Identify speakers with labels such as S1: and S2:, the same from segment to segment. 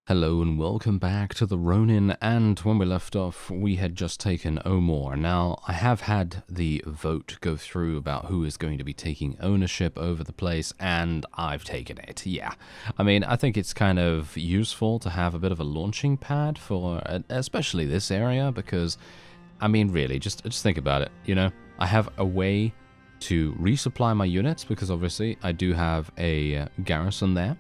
S1: Hello and welcome back to the Ronin, and when we left off, we had just taken Omor. Now, I have had the vote go through about who is going to be taking ownership over the place, and I've taken it, yeah. I mean, I think it's kind of useful to have a bit of a launching pad for, especially this area, because, I mean, really, just think about it, you know? I have a way to resupply my units, because obviously I do have a garrison there.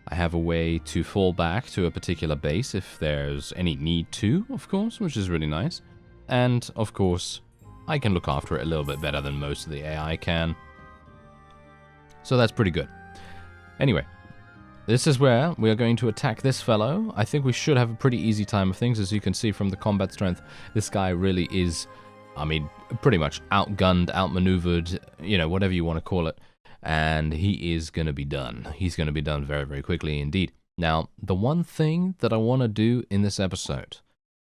S1: I have a way to fall back to a particular base if there's any need to, of course, which is really nice. And, of course, I can look after it a little bit better than most of the AI can. So that's pretty good. Anyway, this is where we are going to attack this fellow. I think we should have a pretty easy time of things. As you can see from the combat strength, this guy really is, I mean, pretty much outgunned, outmaneuvered, you know, whatever you want to call it. And he is going to be done. He's going to be done very, very quickly indeed. Now, the one thing that I want to do in this episode,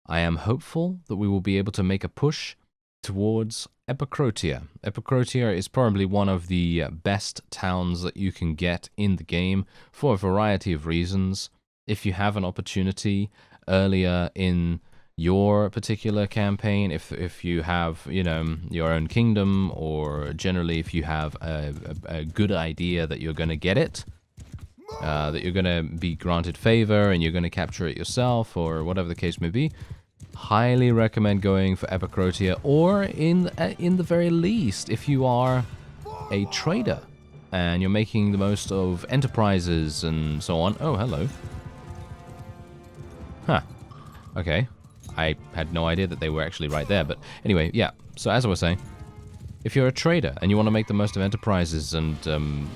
S1: I am hopeful that we will be able to make a push towards Epicrotia. Epicrotia is probably one of the best towns that you can get in the game for a variety of reasons. If you have an opportunity earlier in your particular campaign, if you have, you know, your own kingdom, or generally if you have a good idea that you're going to get it, that you're going to be granted favor and you're going to capture it yourself, or whatever the case may be, highly recommend going for Epicrotia, or in the very least, if you are a trader and you're making the most of enterprises and so on. Oh, hello. Huh. Okay. I had no idea that they were actually right there, but anyway, yeah. So as I was saying, if you're a trader and you want to make the most of enterprises and,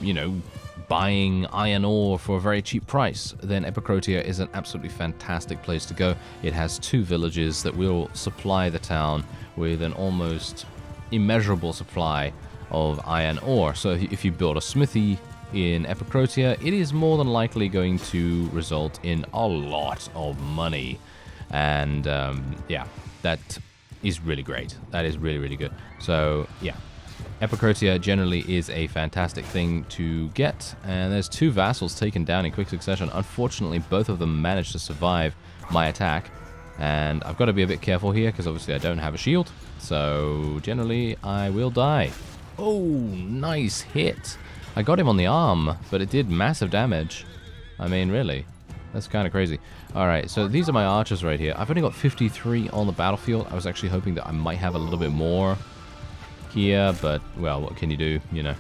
S1: you know, buying iron ore for a very cheap price, then Epicrotia is an absolutely fantastic place to go. It has 2 villages that will supply the town with an almost immeasurable supply of iron ore. So if you build a smithy in Epicrotia, it is more than likely going to result in a lot of money. And, yeah, that is really great. That is really, really good. So, yeah, Epicrotia generally is a fantastic thing to get. And there's 2 vassals taken down in quick succession. Unfortunately, both of them managed to survive my attack. And I've got to be a bit careful here, because obviously I don't have a shield. So, generally, I will die. Oh, nice hit. I got him on the arm, but it did massive damage. I mean, really. That's kind of crazy. Alright, so these are my archers right here. I've only got 53 on the battlefield. I was actually hoping that I might have a little bit more here, but, well, what can you do, you know?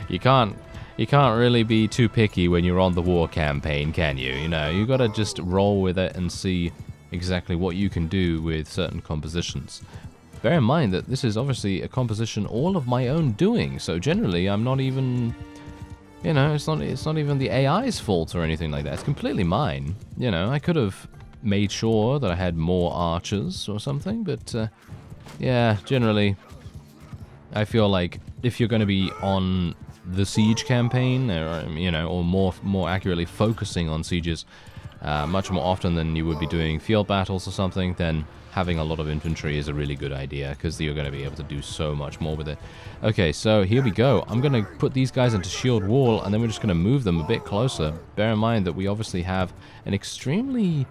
S1: you can't really be too picky when you're on the war campaign, can you? You know, you gotta just roll with it and see exactly what you can do with certain compositions. Bear in mind that this is obviously a composition all of my own doing, so generally I'm not even... You know, it's not even the AI's fault or anything like that. It's completely mine. You know, I could have made sure that I had more archers or something, but yeah, generally, I feel like if you're going to be on the siege campaign, or you know, or more accurately focusing on sieges much more often than you would be doing field battles or something, then having a lot of infantry is a really good idea, because you're going to be able to do so much more with it. Okay, so here we go. I'm going to put these guys into shield wall, and then we're just going to move them a bit closer. Bear in mind that we obviously have an extremely,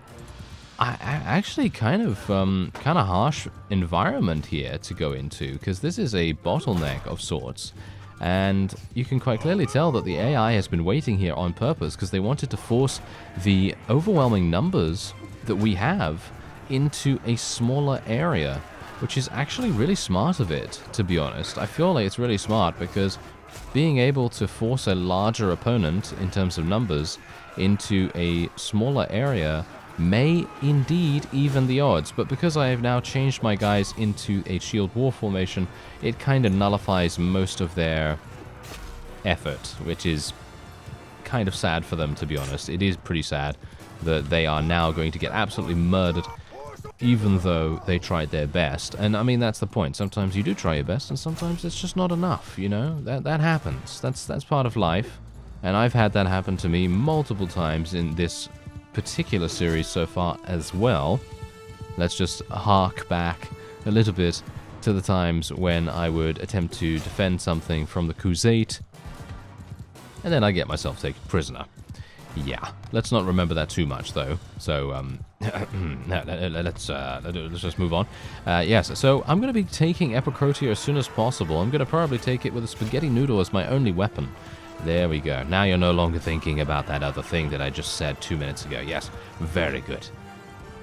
S1: actually kind of harsh environment here to go into, because this is a bottleneck of sorts. And you can quite clearly tell that the AI has been waiting here on purpose, because they wanted to force the overwhelming numbers that we have into a smaller area, which is actually really smart of it, to be honest. I feel like it's really smart, because being able to force a larger opponent in terms of numbers into a smaller area may indeed even the odds, but because I have now changed my guys into a shield wall formation, it kind of nullifies most of their effort, which is kind of sad for them, to be honest. It is pretty sad that they are now going to get absolutely murdered, even though they tried their best. And I mean, that's the point. Sometimes you do try your best, and sometimes it's just not enough, you know? That happens. That's part of life. And I've had that happen to me multiple times in this particular series so far as well. Let's just hark back a little bit to the times when I would attempt to defend something from the Crusade, and then I get myself taken prisoner. Yeah, let's not remember that too much, though. So, let's just move on. Yes, so I'm going to be taking Epicrotia as soon as possible. I'm going to probably take it with a spaghetti noodle as my only weapon. There we go. Now you're no longer thinking about that other thing that I just said 2 minutes ago. Yes, very good.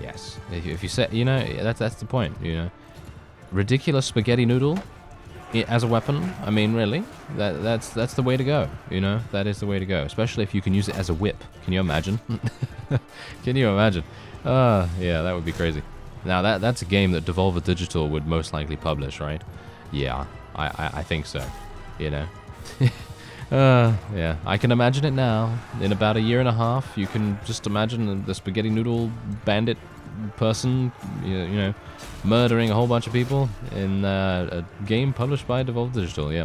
S1: Yes, if you say, you know, that's the point, you know. Ridiculous spaghetti noodle as a weapon, I mean, really, that's the way to go, you know. That is the way to go, especially if you can use it as a whip. Can you imagine? Can you imagine? Yeah, that would be crazy. Now, that's a game that Devolver Digital would most likely publish, right? Yeah, I think so, you know. Yeah, I can imagine it now. In about a year and a half, you can just imagine the spaghetti noodle bandit person, you know, murdering a whole bunch of people in a game published by Devolver Digital. Yeah,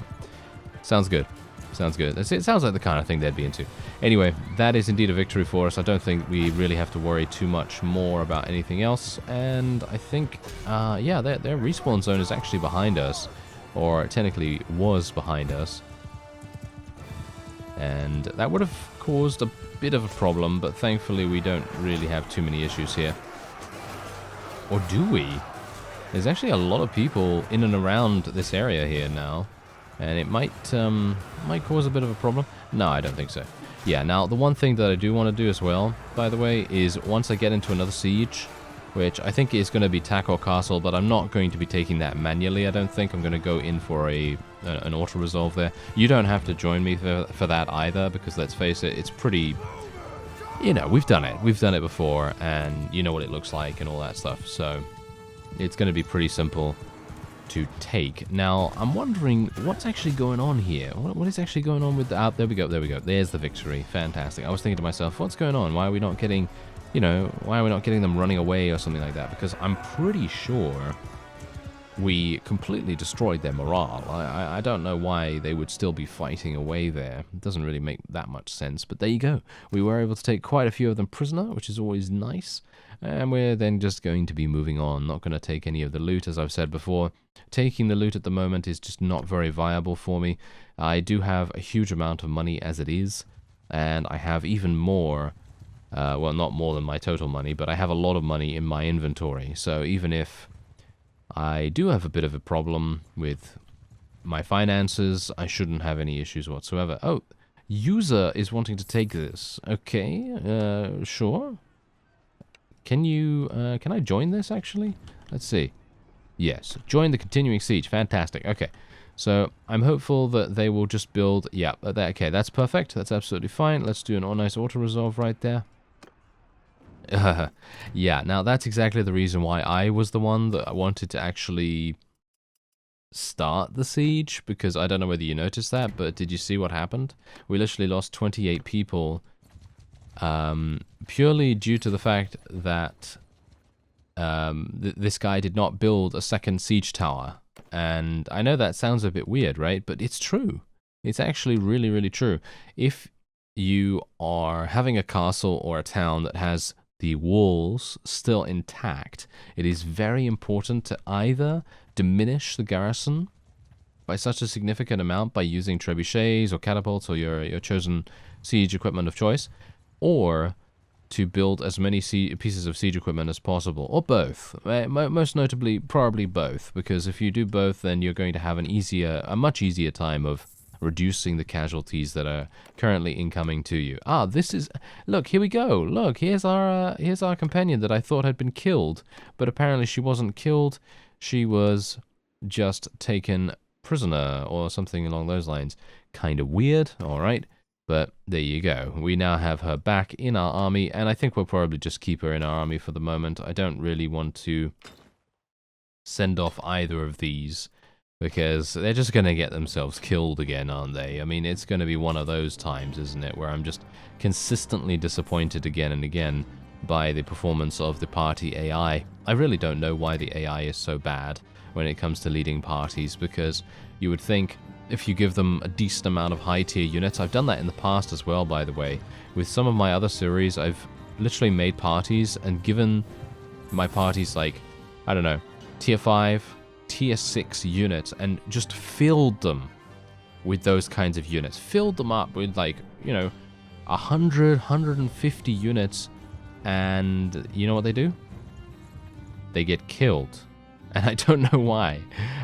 S1: sounds good. Sounds good. It sounds like the kind of thing they'd be into. Anyway, that is indeed a victory for us. I don't think we really have to worry too much more about anything else. And I think, yeah, their respawn zone is actually behind us, or technically was behind us. And that would have caused a bit of a problem, but thankfully we don't really have too many issues here. Or do we? There's actually a lot of people in and around this area here now, and it might cause a bit of a problem. No, I don't think so. Yeah, now the one thing that I do want to do as well, by the way, is once I get into another siege, which I think is going to be Takor Castle, but I'm not going to be taking that manually. I don't think I'm going to go in for an auto-resolve there. You don't have to join me for that either, because let's face it, it's pretty... You know, we've done it. We've done it before, and you know what it looks like and all that stuff. So it's going to be pretty simple to take. Now, I'm wondering what's actually going on here. What is actually going on with the... there we go, there we go. There's the victory. Fantastic. I was thinking to myself, what's going on? Why are we not getting... You know, why are we not getting them running away or something like that? Because I'm pretty sure we completely destroyed their morale. I don't know why they would still be fighting away there. It doesn't really make that much sense, but there you go. We were able to take quite a few of them prisoner, which is always nice. And we're then just going to be moving on. Not going to take any of the loot, as I've said before. Taking the loot at the moment is just not very viable for me. I do have a huge amount of money as it is, and I have even more... well, not more than my total money, but I have a lot of money in my inventory. So even if I do have a bit of a problem with my finances, I shouldn't have any issues whatsoever. Oh, user is wanting to take this. Okay, sure. Can you, can I join this actually? Let's see. Yes, join the continuing siege. Fantastic. Okay. So I'm hopeful that they will just build, yeah, okay, that's perfect. That's absolutely fine. Let's do a nice auto-resolve right there. Yeah, now that's exactly the reason why I was the one that wanted to actually start the siege, because I don't know whether you noticed that, but did you see what happened? We literally lost 28 people purely due to the fact that this guy did not build a second siege tower. And I know that sounds a bit weird, right? But it's true. It's actually really, really true. If you are having a castle or a town that has the walls still intact, it is very important to either diminish the garrison by such a significant amount by using trebuchets or catapults or your chosen siege equipment of choice, or to build as many pieces of siege equipment as possible, or both. Most notably, probably both, because if you do both, then you're going to have a much easier time of reducing the casualties that are currently incoming to you. Ah, this is... Look, here we go. Look, here's our companion that I thought had been killed, but apparently she wasn't killed. She was just taken prisoner, or something along those lines. Kind of weird, alright. But there you go. We now have her back in our army, and I think we'll probably just keep her in our army for the moment. I don't really want to send off either of these, because they're just going to get themselves killed again, aren't they? I mean, it's going to be one of those times, isn't it, where I'm just consistently disappointed again and again by the performance of the party AI. I really don't know why the AI is so bad when it comes to leading parties, because you would think if you give them a decent amount of high-tier units... I've done that in the past as well, by the way. With some of my other series, I've literally made parties and given my parties, like, I don't know, tier 5, tier 6 units, and just filled them with those kinds of units. Filled them up with, like, you know, 150 units, and you know what they do? They get killed. And I don't know why.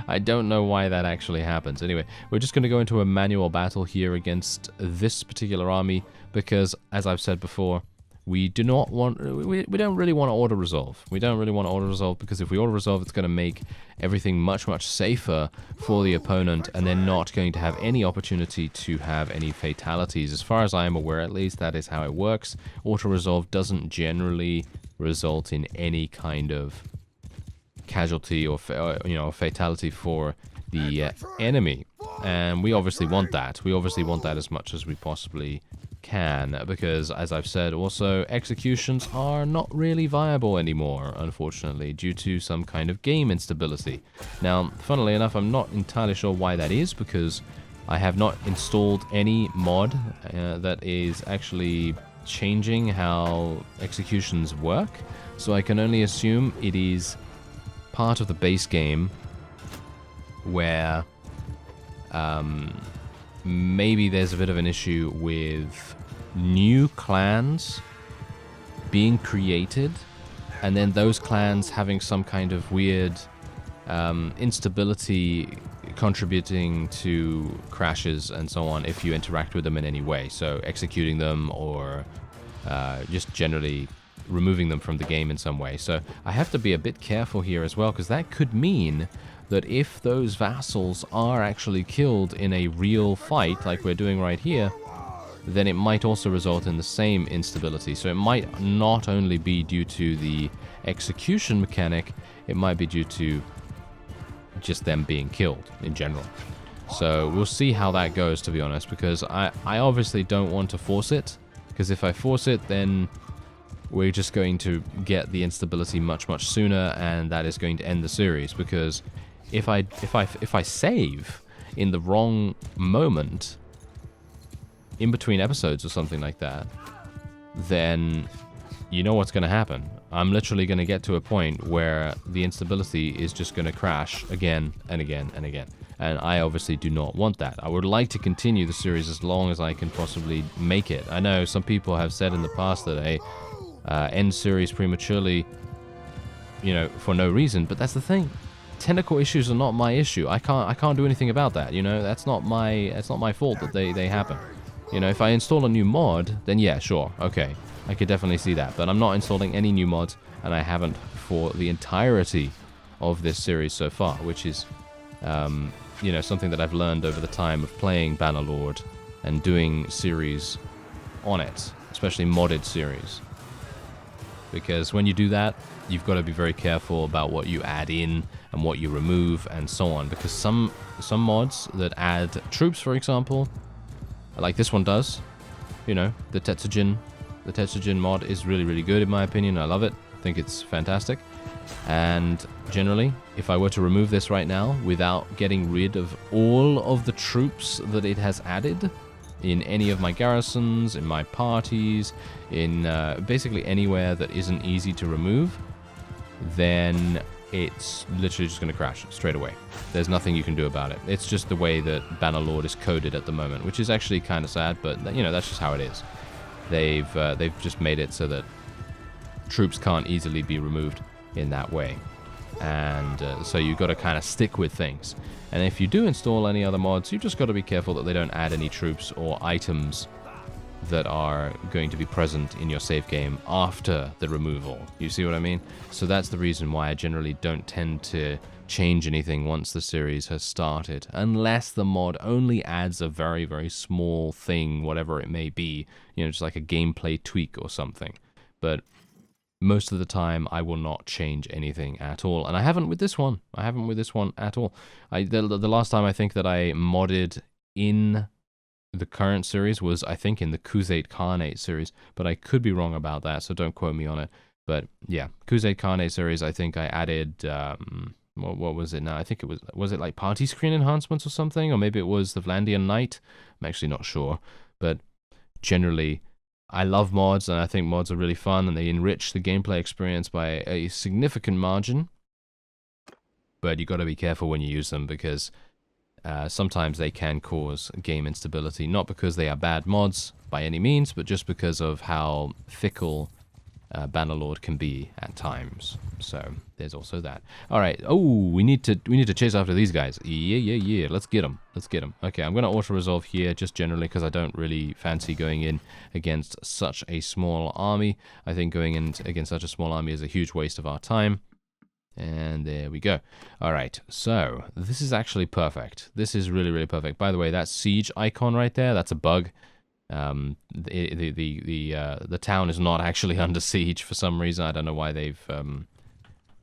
S1: I don't know why that actually happens. Anyway, we're just going to go into a manual battle here against this particular army because, as I've said before, we do not want, we don't really want to auto-resolve. We don't really want to auto-resolve because if we auto-resolve, it's going to make everything much, much safer for the opponent, and they're not going to have any opportunity to have any fatalities. As far as I am aware, at least, that is how it works. Auto-resolve doesn't generally result in any kind of casualty or fatality for the enemy, and we obviously want that. We obviously want that as much as we possibly can, because as I've said, also executions are not really viable anymore, unfortunately, due to some kind of game instability. Now, funnily enough, I'm not entirely sure why that is, because I have not installed any mod that is actually changing how executions work, so I can only assume it is part of the base game where maybe there's a bit of an issue with new clans being created and then those clans having some kind of weird instability contributing to crashes and so on if you interact with them in any way. So executing them or just generally removing them from the game in some way. So I have to be a bit careful here as well, because that could mean that if those vassals are actually killed in a real fight like we're doing right here, then it might also result in the same instability. So it might not only be due to the execution mechanic, it might be due to just them being killed in general. So we'll see how that goes, to be honest, because I obviously don't want to force it, because if I force it, then we're just going to get the instability much, much sooner, and that is going to end the series. Because if I save in the wrong moment, in between episodes or something like that, then you know what's going to happen. I'm literally going to get to a point where the instability is just going to crash again and again and again. And I obviously do not want that. I would like to continue the series as long as I can possibly make it. I know some people have said in the past that a end series prematurely, you know, for no reason, but that's the thing. Technical issues are not my issue. I can't do anything about that, you know. That's not my fault that they happen. You know, if I install a new mod, then yeah, sure, okay, I could definitely see that. But I'm not installing any new mods, and I haven't for the entirety of this series so far, which is you know, something that I've learned over the time of playing Bannerlord and doing series on it, especially modded series. Because when you do that, you've got to be very careful about what you add in and what you remove and so on. Because some mods that add troops, for example, like this one does, you know, the Tetsujin mod is really, really good in my opinion. I love it. I think it's fantastic. And generally, if I were to remove this right now without getting rid of all of the troops that it has added in any of my garrisons, in my parties, in basically anywhere that isn't easy to remove, then it's literally just going to crash straight away. There's nothing you can do about it. It's just the way that Bannerlord is coded at the moment, which is actually kind of sad, but you know, that's just how it is. They've just made it so that troops can't easily be removed in that way, and so you've got to kind of stick with things. And if you do install any other mods, you've just got to be careful that they don't add any troops or items that are going to be present in your save game after the removal. You see what I mean? So that's the reason why I generally don't tend to change anything once the series has started, unless the mod only adds a very, very small thing, whatever it may be, you know, just like a gameplay tweak or something. But most of the time, I will not change anything at all. And I haven't with this one. I haven't with this one at all. The last time I think that I modded in the current series was, I think, in the Khuzait Khanate series. But I could be wrong about that, so don't quote me on it. But yeah, Khuzait Khanate series, I think I added, what was it now? I think it was it like party screen enhancements or something? Or maybe it was the Vlandian Knight? I'm actually not sure. But generally, I love mods, and I think mods are really fun, and they enrich the gameplay experience by a significant margin. But you got to be careful when you use them, because sometimes they can cause game instability, not because they are bad mods by any means, but just because of how fickle Bannerlord can be at times. So there's also that. All right. Oh, we need to chase after these guys. Yeah. Let's get them. Okay, I'm gonna auto resolve here just generally because I don't really fancy going in against such a small army. I think going in against such a small army is a huge waste of our time. And there we go. All right, so this is actually perfect. This is really, really perfect. By the way, that siege icon right there, that's a bug. The town is not actually under siege for some reason. I don't know why they've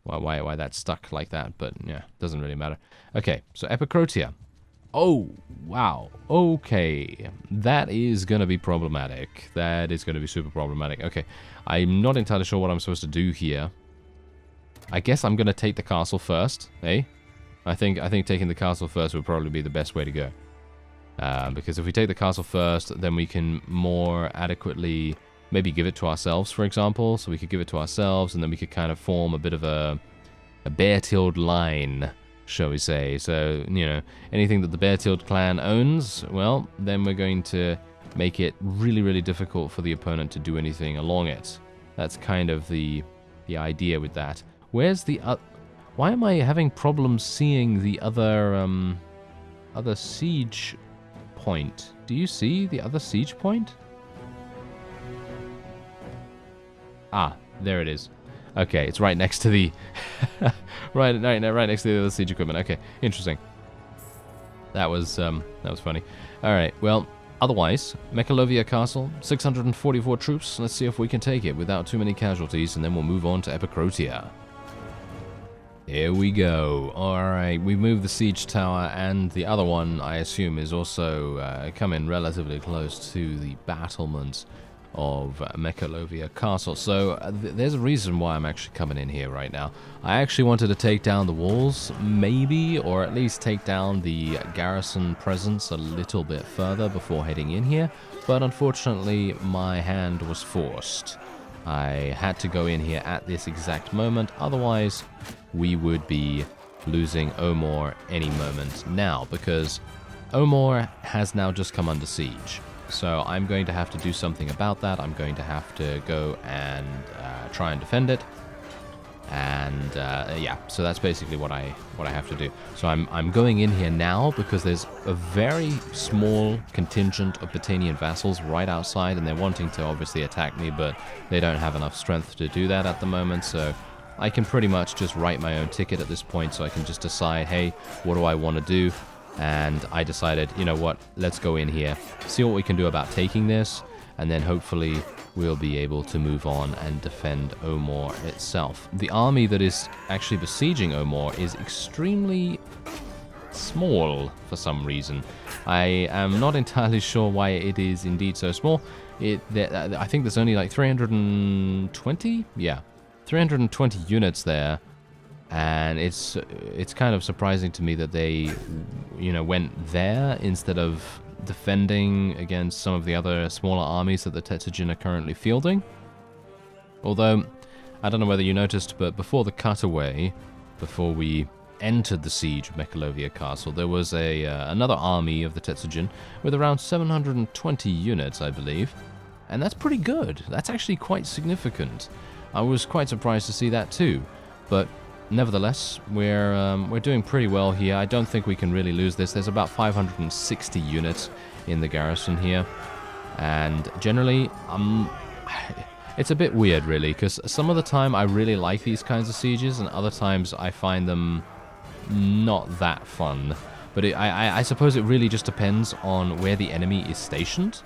S1: why that's stuck like that, but yeah, doesn't really matter. Okay, so Epicrotia. Oh, wow. Okay, that is going to be problematic. That is going to be super problematic. Okay, I'm not entirely sure what I'm supposed to do here. I guess I'm going to take the castle first, eh? I think taking the castle first would probably be the best way to go. Because if we take the castle first, then we can more adequately maybe give it to ourselves, for example. So we could give it to ourselves, and then we could kind of form a bit of a bear-tailed line, shall we say. So, you know, anything that the bear-tailed clan owns, well, then we're going to make it really, really difficult for the opponent to do anything along it. That's kind of the idea with that. Where's the why am I having problems seeing the other siege point? Do you see the other siege point? Ah, there it is. Okay, it's right next to the right next to the other siege equipment. Okay, interesting. That was funny. All right, well, otherwise, Mekalovia Castle, 644 troops. Let's see if we can take it without too many casualties, and then we'll move on to Epicrotia. Here we go. Alright, we moved the siege tower, and the other one, I assume, is also coming relatively close to the battlements of Mekalovia Castle. So there's a reason why I'm actually coming in here right now. I actually wanted to take down the walls, maybe, or at least take down the garrison presence a little bit further before heading in here, but unfortunately my hand was forced. I had to go in here at this exact moment, otherwise we would be losing Omor any moment now, because Omor has now just come under siege. So I'm going to have to do something about that. I'm going to have to go and try and defend it. And yeah, so that's basically what I have to do. So I'm going in here now because there's a very small contingent of Botanian vassals right outside, and they're wanting to obviously attack me, but they don't have enough strength to do that at the moment. So I can pretty much just write my own ticket at this point. So I can just decide, hey, what do I want to do? And I decided, you know what, let's go in here, see what we can do about taking this, and then hopefully we'll be able to move on and defend Omor itself. The army that is actually besieging Omor is extremely small for some reason. I am not entirely sure why it is indeed so small. I think there's only like 320? Yeah, 320 units there. And it's kind of surprising to me that they, you know, went there instead of defending against some of the other smaller armies that the Tetsujin are currently fielding. Although, I don't know whether you noticed, but before the cutaway, before we entered the siege of Mekalovia Castle, there was another army of the Tetsujin with around 720 units, I believe. And that's pretty good. That's actually quite significant. I was quite surprised to see that too. But nevertheless, we're doing pretty well here. I don't think we can really lose this. There's about 560 units in the garrison here. And generally, it's a bit weird, really, because some of the time I really like these kinds of sieges, and other times I find them not that fun. But I suppose it really just depends on where the enemy is stationed.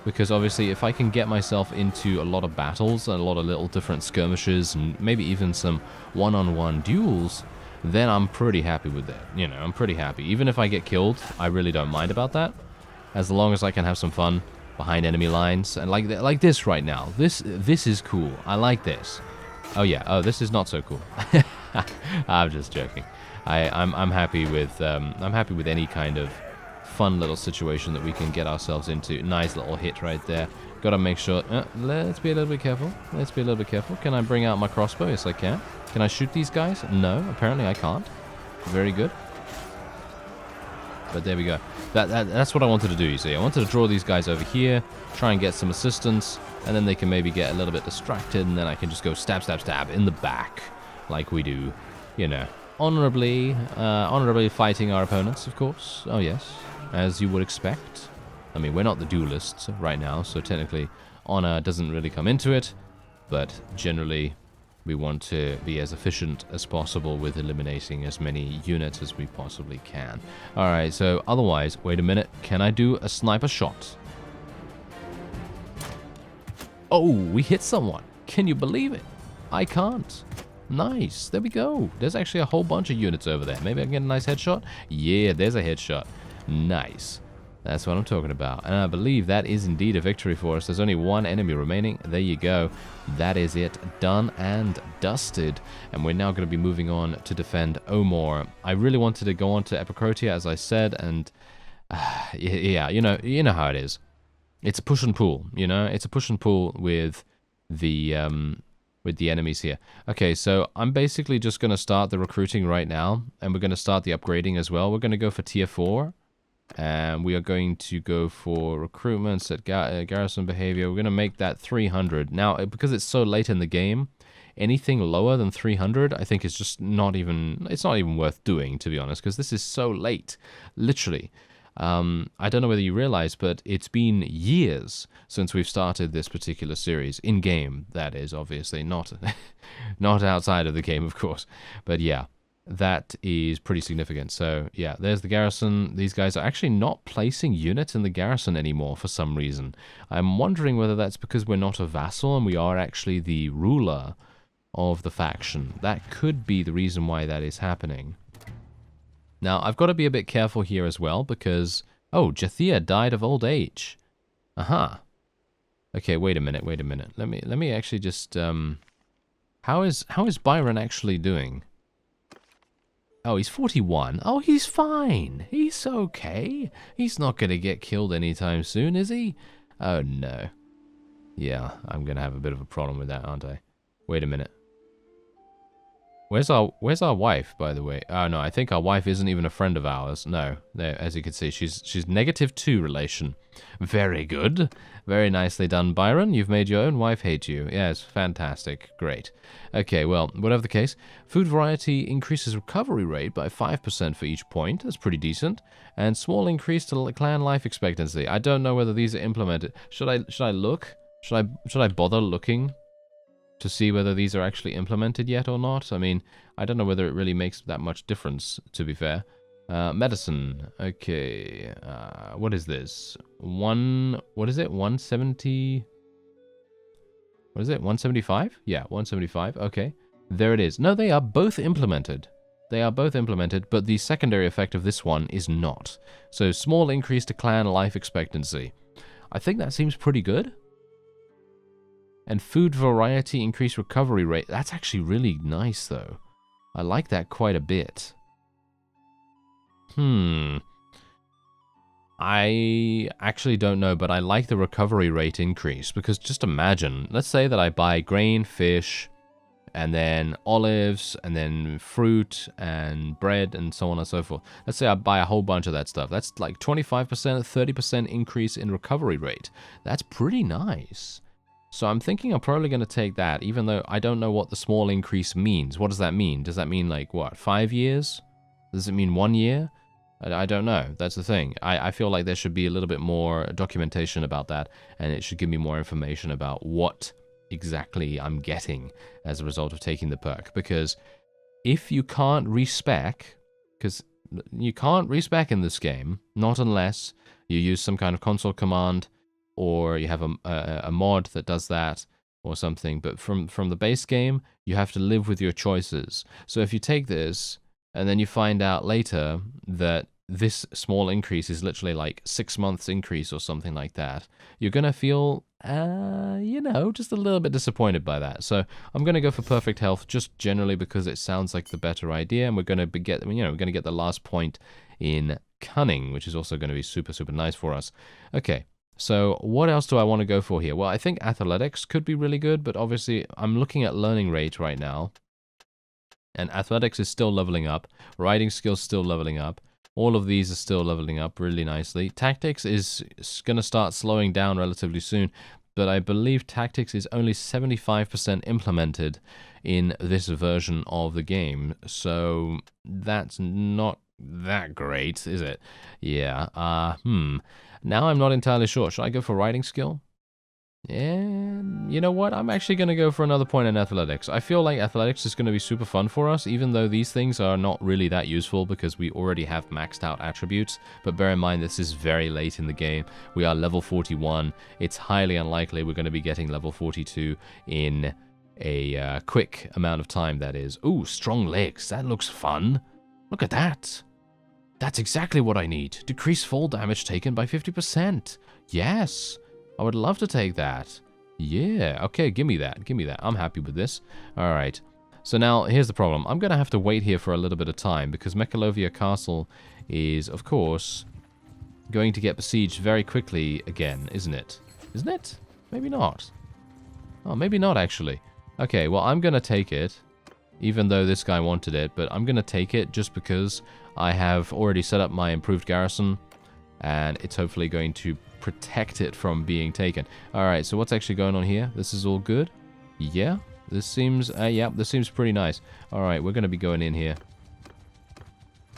S1: Because obviously, if I can get myself into a lot of battles, and a lot of little different skirmishes, and maybe even some one-on-one duels, then I'm pretty happy with it. You know, I'm pretty happy. Even if I get killed, I really don't mind about that. As long as I can have some fun behind enemy lines. And like this right now. This is cool. I like this. Oh yeah. Oh, this is not so cool. I'm just joking. I'm happy with any kind of fun little situation that we can get ourselves into. Nice little hit right there. Gotta make sure. Let's be a little bit careful. Let's be a little bit careful. Can I bring out my crossbow? Yes, I can. Can I shoot these guys? No, apparently I can't. Very good. But there we go. That's what I wanted to do, you see. I wanted to draw these guys over here, try and get some assistance, and then they can maybe get a little bit distracted, and then I can just go stab, stab, stab in the back, like we do, you know. Honorably fighting our opponents, of course. Oh, yes, as you would expect. I mean, we're not the duelists right now, so technically honor doesn't really come into it, but generally we want to be as efficient as possible with eliminating as many units as we possibly can. Alright, so otherwise, wait a minute, can I do a sniper shot? Oh, we hit someone. Can you believe it? I can't. Nice, there we go. There's actually a whole bunch of units over there. Maybe I can get a nice headshot? Yeah, there's a headshot. Nice. That's what I'm talking about. And I believe that is indeed a victory for us. There's only one enemy remaining. There you go. That is it. Done and dusted. And we're now going to be moving on to defend Omor. I really wanted to go on to Epicrotia, as I said, and yeah, you know how it is. It's a push and pull, you know? It's a push and pull with the enemies here. Okay, so I'm basically just going to start the recruiting right now, and we're going to start the upgrading as well. We're going to go for tier 4. And we are going to go for recruitments at garrison behavior. We're going to make that 300. Now, because it's so late in the game, anything lower than 300, I think is just not even, it's not even worth doing, to be honest, because this is so late. Literally. I don't know whether you realize, but it's been years since we've started this particular series. In-game, that is, obviously. Not outside of the game, of course. But yeah. That is pretty significant. So, yeah, there's the garrison. These guys are actually not placing units in the garrison anymore for some reason. I'm wondering whether that's because we're not a vassal and we are actually the ruler of the faction. That could be the reason why that is happening. Now, I've got to be a bit careful here as well because... Oh, Jathia died of old age. Aha. Okay, wait a minute. Let me actually just... How is Byron actually doing? Oh, he's 41. Oh, he's fine. He's okay. He's not going to get killed anytime soon, is he? Oh, no. Yeah, I'm going to have a bit of a problem with that, aren't I? Wait a minute. Where's our wife, by the way? Oh, no, I think our wife isn't even a friend of ours. No, there, as you can see, she's -2 relation. Very good. Very nicely done, Byron. You've made your own wife hate you. Yes, fantastic. Great. Okay, well, whatever the case, food variety increases recovery rate by 5% for each point. That's pretty decent. And small increase to clan life expectancy. I don't know whether these are implemented. Should I look? Should I bother looking to see whether these are actually implemented yet or not? I mean, I don't know whether it really makes that much difference, to be fair. Medicine. Okay. What is this? What is it? 170... What is it? 175? Yeah, 175. Okay. There it is. No, they are both implemented. They are both implemented, but the secondary effect of this one is not. So, small increase to clan life expectancy. I think that seems pretty good. And food variety, increased recovery rate. That's actually really nice, though. I like that quite a bit. I actually don't know, but I like the recovery rate increase. Because just imagine, let's say that I buy grain, fish, and then olives, and then fruit, and bread, and so on and so forth. Let's say I buy a whole bunch of that stuff. That's like 25%, 30% increase in recovery rate. That's pretty nice. So I'm thinking I'm probably going to take that, even though I don't know what the small increase means. What does that mean? Does that mean like, what, 5 years? Does it mean 1 year? I don't know. That's the thing. I feel like there should be a little bit more documentation about that, and it should give me more information about what exactly I'm getting as a result of taking the perk. Because if you can't respec, because you can't respec in this game, not unless you use some kind of console command, or you have a mod that does that, or something. But from the base game, you have to live with your choices. So if you take this, and then you find out later that this small increase is literally like 6 months increase or something like that, you're going to feel, you know, just a little bit disappointed by that. So I'm going to go for perfect health just generally because it sounds like the better idea, and we're going to get, you know, we're going to get the last point in cunning, which is also going to be super, super nice for us. Okay. So what else do I want to go for here? Well, I think athletics could be really good, but obviously I'm looking at learning rate right now. And athletics is still leveling up. Riding skills still leveling up. All of these are still leveling up really nicely. Tactics is going to start slowing down relatively soon, but I believe Tactics is only 75% implemented in this version of the game, so that's not that great, is it? Yeah, Now I'm not entirely sure. Should I go for riding skill? And you know what? I'm actually going to go for another point in athletics. I feel like athletics is going to be super fun for us, even though these things are not really that useful because we already have maxed out attributes. But bear in mind, this is very late in the game. We are level 41. It's highly unlikely we're going to be getting level 42 in a quick amount of time, that is. Ooh, strong legs. That looks fun. Look at that. That's exactly what I need. Decrease fall damage taken by 50%. Yes. I would love to take that. Yeah, okay, give me that. Give me that. I'm happy with this. All right. So now, here's the problem. I'm going to have to wait here for a little bit of time because Mekalovia Castle is, of course, going to get besieged very quickly again, isn't it? Isn't it? Maybe not. Oh, maybe not, actually. Okay, well, I'm going to take it, even though this guy wanted it, but I'm going to take it just because I have already set up my improved garrison, and it's hopefully going to protect it from being taken. Alright, so what's actually going on here? This is all good? Yeah? This seems, yeah, this seems pretty nice. Alright, we're going to be going in here.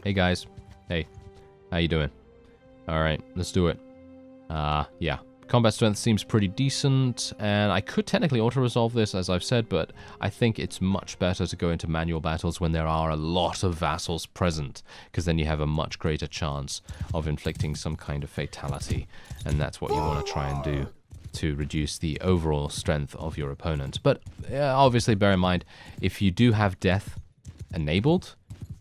S1: Hey, guys. Hey. How you doing? Alright, let's do it. Yeah. Combat strength seems pretty decent, and I could technically auto-resolve this, as I've said, but I think it's much better to go into manual battles when there are a lot of vassals present, because then you have a much greater chance of inflicting some kind of fatality, and that's what you want to try and do to reduce the overall strength of your opponent. But obviously bear in mind, if you do have death enabled,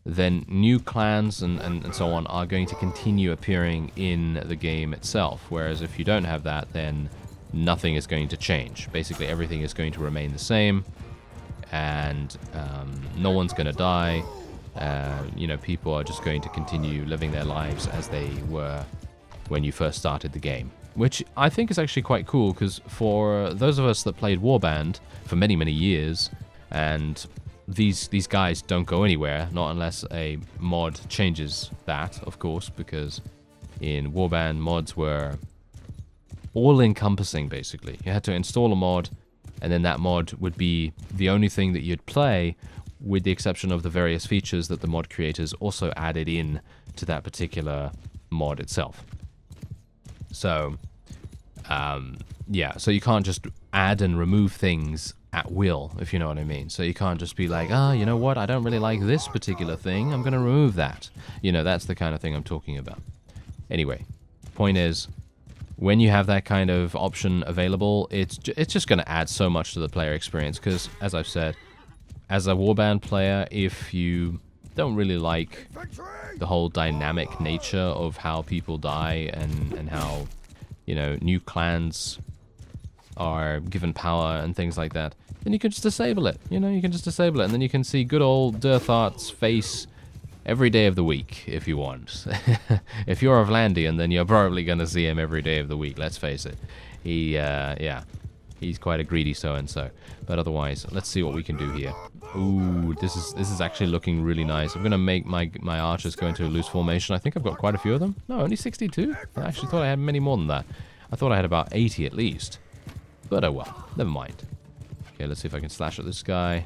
S1: then new clans and so on are going to continue appearing in the game itself. Whereas if you don't have that, then nothing is going to change. Basically, everything is going to remain the same, and no one's going to die. You know, people are just going to continue living their lives as they were when you first started the game. Which I think is actually quite cool, because for those of us that played Warband for many, many years, and these guys don't go anywhere, not unless a mod changes that, of course, because in Warband, mods were all-encompassing, basically. You had to install a mod, and then that mod would be the only thing that you'd play, with the exception of the various features that the mod creators also added in to that particular mod itself. So, yeah, so you can't just add and remove things at will, if you know what I mean. So you can't just be like, you know what, I don't really like this particular thing, I'm going to remove that. You know, that's the kind of thing I'm talking about. Anyway, point is, when you have that kind of option available, it's just going to add so much to the player experience, because, as I've said, as a Warband player, if you don't really like the whole dynamic nature of how people die and how, you know, new clans are given power and things like that, then you can just disable it. You know, you can just disable it, and then you can see good old Dirthart's face every day of the week, if you want. If you're a Vlandian, then you're probably going to see him every day of the week, let's face it. He, yeah, he's quite a greedy so-and-so. But otherwise, let's see what we can do here. Ooh, this is actually looking really nice. I'm going to make my archers go into a loose formation. I think I've got quite a few of them. No, only 62? I actually thought I had many more than that. I thought I had about 80 at least. But oh well, never mind. Okay, let's see if I can slash at this guy.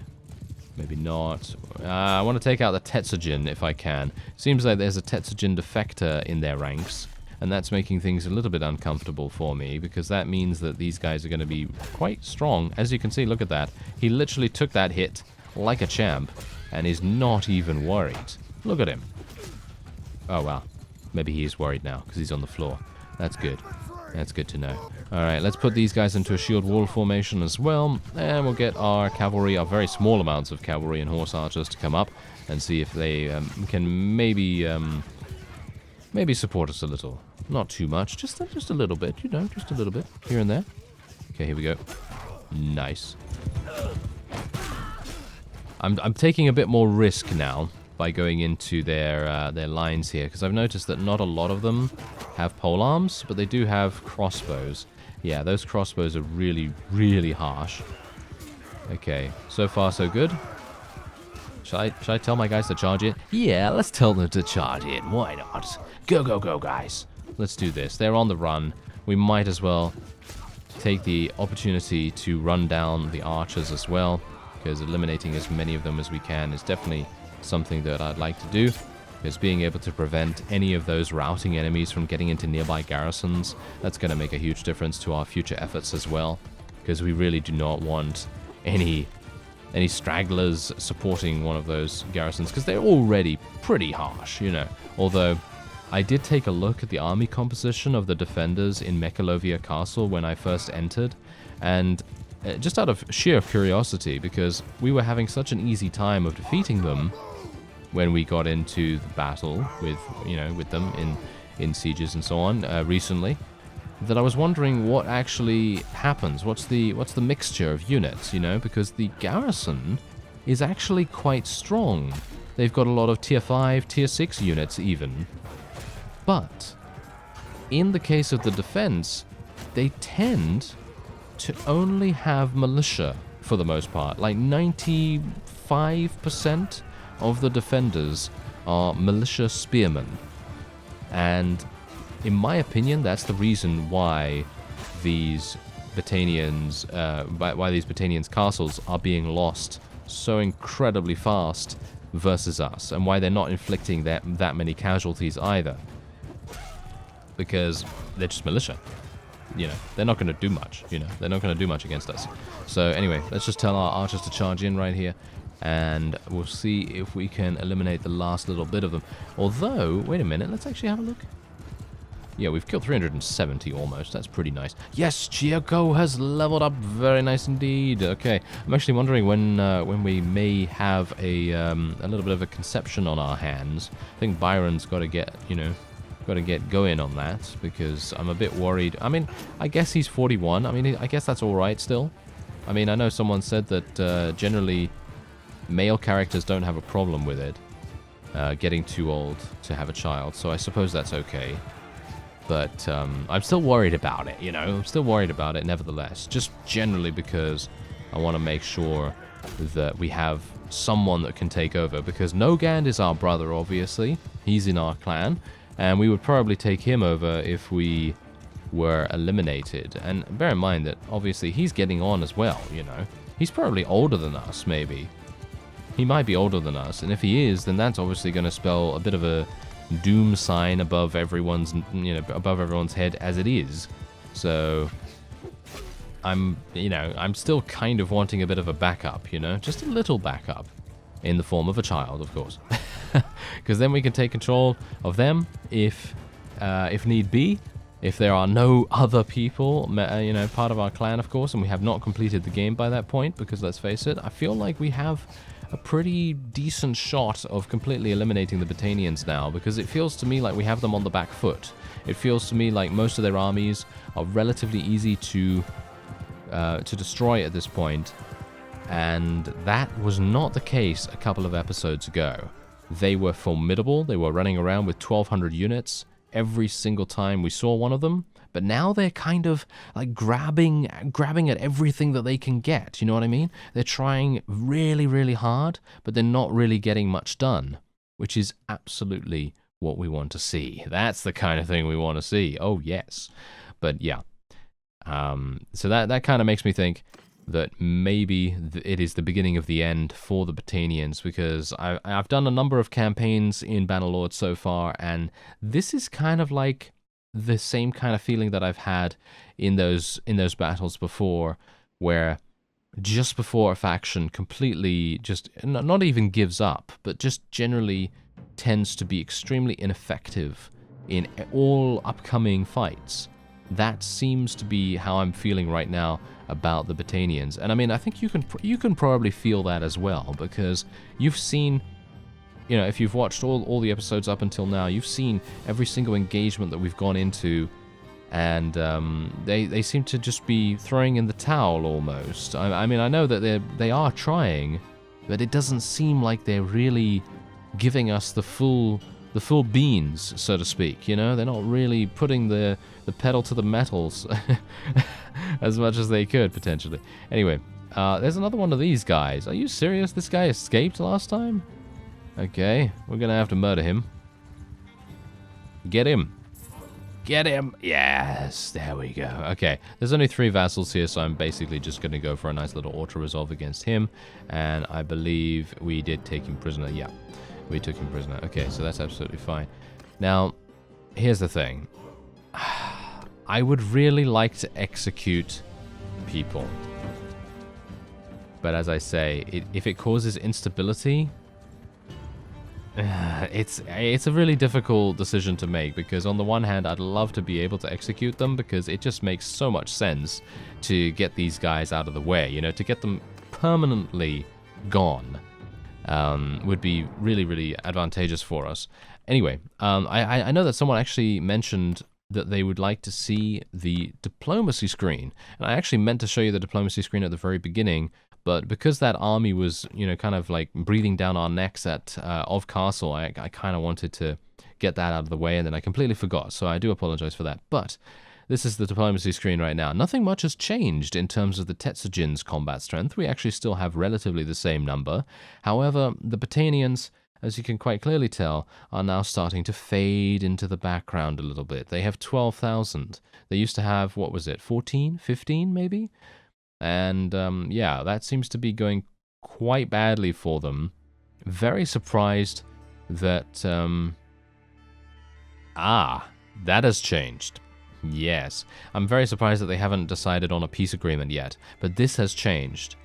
S1: Maybe not. I want to take out the Tetsujin if I can. Seems like there's a Tetsujin defector in their ranks, and that's making things a little bit uncomfortable for me, because that means that these guys are going to be quite strong. As you can see, look at that. He literally took that hit like a champ, and is not even worried. Look at him. Oh, wow. Maybe he is worried now, because he's on the floor. That's good. That's good to know. Alright, let's put these guys into a shield wall formation as well, and we'll get our cavalry, our very small amounts of cavalry and horse archers to come up, and see if they can maybe support us a little. Not too much, just a little bit, you know, just a little bit, here and there. Okay, here we go. Nice. I'm taking a bit more risk now by going into their lines here, because I've noticed that not a lot of them have polearms, but they do have crossbows. Yeah, those crossbows are really, really harsh. Okay, so far so good. Should I tell my guys to charge in? Yeah, let's tell them to charge in. Why not? Go, go, go, guys. Let's do this. They're on the run. We might as well take the opportunity to run down the archers as well, because eliminating as many of them as we can is definitely something that I'd like to do, because being able to prevent any of those routing enemies from getting into nearby garrisons, that's going to make a huge difference to our future efforts as well, because we really do not want any stragglers supporting one of those garrisons, because they're already pretty harsh, you know. Although I did take a look at the army composition of the defenders in Mekalovia Castle when I first entered, and just out of sheer curiosity, because we were having such an easy time of defeating them when we got into the battle with, you know, with them in sieges and so on recently, that I was wondering what actually happens. What's the mixture of units, you know, because the garrison is actually quite strong. They've got a lot of tier 5, tier 6 units even. But in the case of the defense, they tend to only have militia for the most part. Like 95% of the defenders are militia spearmen. And in my opinion, that's the reason why these Battanians, why these Battanians castles are being lost so incredibly fast versus us, and why they're not inflicting that many casualties either. Because they're just militia. You know, they're not going to do much, you know. They're not going to do much against us. So anyway, let's just tell our archers to charge in right here, and we'll see if we can eliminate the last little bit of them. Although, wait a minute, let's actually have a look. Yeah, we've killed 370 almost. That's pretty nice. Yes, Chieko has leveled up. Very nice indeed. Okay, I'm actually wondering when we may have a little bit of a conception on our hands. I think Byron's got to get, you know, got to get going on that, because I'm a bit worried. I mean, I guess he's 41. I mean, I guess that's all right still. I mean, I know someone said that generally male characters don't have a problem with it, getting too old to have a child, so I suppose that's okay. But I'm still worried about it, you know. I'm still worried about it nevertheless, just generally because I want to make sure that we have someone that can take over, because Nogand is our brother, obviously. He's in our clan, and we would probably take him over if we were eliminated. And bear in mind that obviously he's getting on as well, you know. He's probably older than us, maybe. He might be older than us, and if he is, then that's obviously going to spell a bit of a doom sign above everyone's, you know, above everyone's head as it is. So I'm still kind of wanting a bit of a backup, you know, just a little backup in the form of a child, of course. Because then we can take control of them if need be, if there are no other people, you know, part of our clan, of course, and we have not completed the game by that point, because let's face it, I feel like we have a pretty decent shot of completely eliminating the Battanians now, because it feels to me like we have them on the back foot. It feels to me like most of their armies are relatively easy to destroy at this point, and that was not the case a couple of episodes ago. They were formidable. They were running around with 1,200 units every single time we saw one of them, but now they're kind of like grabbing at everything that they can get, you know what I mean? They're trying really, really hard, but they're not really getting much done, which is absolutely what we want to see. That's the kind of thing we want to see. Oh, yes. But yeah. So that kind of makes me think that maybe it is the beginning of the end for the Battanians, because I've done a number of campaigns in Bannerlord so far, and this is kind of like the same kind of feeling that I've had in those battles before, where just before a faction completely just not even gives up, but just generally tends to be extremely ineffective in all upcoming fights. That seems to be how I'm feeling right now about the Battanians. And I mean, I think you can probably feel that as well, because you've seen, you know, if you've watched all the episodes up until now, you've seen every single engagement that we've gone into, and they seem to just be throwing in the towel almost. I mean, I know that they are trying, but it doesn't seem like they're really giving us the full beans, so to speak, you know? They're not really putting the pedal to the metals as much as they could, potentially. Anyway, There's another one of these guys. Are you serious? This guy escaped last time? Okay, we're gonna have to murder him. Get him. Get him! Yes, there we go. Okay, there's only 3 vassals here, so I'm basically just going to go for a nice little auto-resolve against him. And I believe we did take him prisoner. Yeah, we took him prisoner. Okay, so that's absolutely fine. Now, here's the thing. I would really like to execute people. But as I say, if it causes instability... It's a really difficult decision to make, because on the one hand I'd love to be able to execute them, because it just makes so much sense to get these guys out of the way, you know, to get them permanently gone would be really, really advantageous for us. Anyway, I know that someone actually mentioned that they would like to see the diplomacy screen, and I actually meant to show you the diplomacy screen at the very beginning, but because that army was, you know, kind of like breathing down our necks at of Castle, I kind of wanted to get that out of the way, and then I completely forgot, so I do apologize for that. But this is the diplomacy screen right now. Nothing much has changed in terms of the Tetsujin's combat strength. We actually still have relatively the same number. However, the Batanians, as you can quite clearly tell, are now starting to fade into the background a little bit. They have 12,000. They used to have, what was it, 14, 15 maybe? And yeah, that seems to be going quite badly for them. Very surprised that... that has changed. Yes. I'm very surprised that they haven't decided on a peace agreement yet. But this has changed.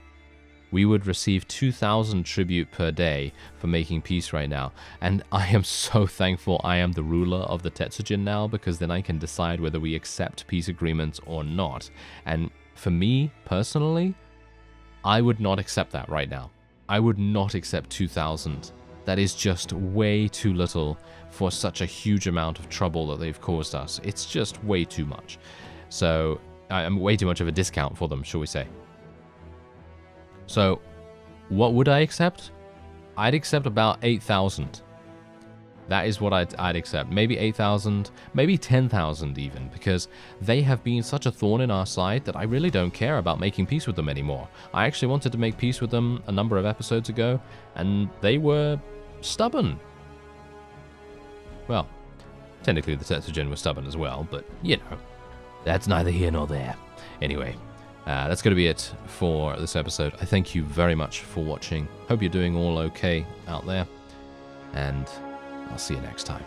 S1: We would receive 2,000 tribute per day for making peace right now. And I am so thankful I am the ruler of the Tetsujin now, because then I can decide whether we accept peace agreements or not. And for me, personally, I would not accept that right now. I would not accept 2,000. That is just way too little for such a huge amount of trouble that they've caused us. It's just way too much. So, I'm way too much of a discount for them, shall we say. So, what would I accept? I'd accept about 8,000. That is what I'd accept. Maybe 8,000, maybe 10,000 even, because they have been such a thorn in our side that I really don't care about making peace with them anymore. I actually wanted to make peace with them a number of episodes ago, and they were stubborn. Well, technically the Tetsujin was stubborn as well, but, you know, that's neither here nor there. Anyway, that's going to be it for this episode. I thank you very much for watching. Hope you're doing all okay out there, and I'll see you next time.